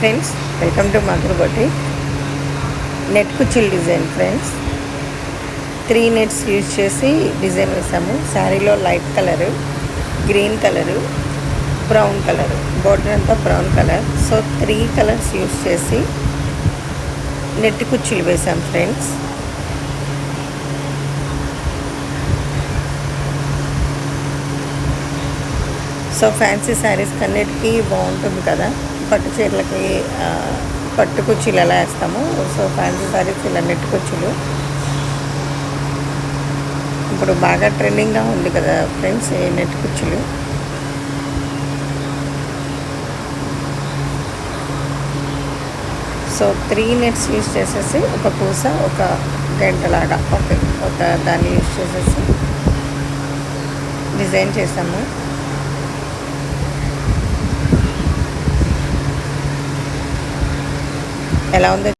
Friends, welcome to Madhur boutique. Net కుచ్చిల్ design friends. 3 nets use చేసి design వేసాము. శారీలో light colour, green colour, brown colour, border అంతా brown colour. So 3 colours use చేసి net కుచ్చిలు వేసాం ఫ్రెండ్స్. సో ఫ్యాన్సీ శారీస్ అన్నిటికీ బాగుంటుంది కదా, పట్టు చీరలకి పట్టు కుర్చీలు ఎలా వేస్తాము. సో ఫ్యాన్సీ శారీస్ ఇలా నెట్ కుర్చీలు ఇప్పుడు బాగా ట్రెండింగ్గా ఉంది కదా ఫ్రెండ్స్, ఈ నెట్ కుర్చీలు. సో 3 నెట్స్ యూజ్ చేసేసి ఒక పూస ఒక గంటలాగా ఒక దాన్ని యూజ్ చేసేసి డిజైన్ చేసాము. ఎలా ఉందో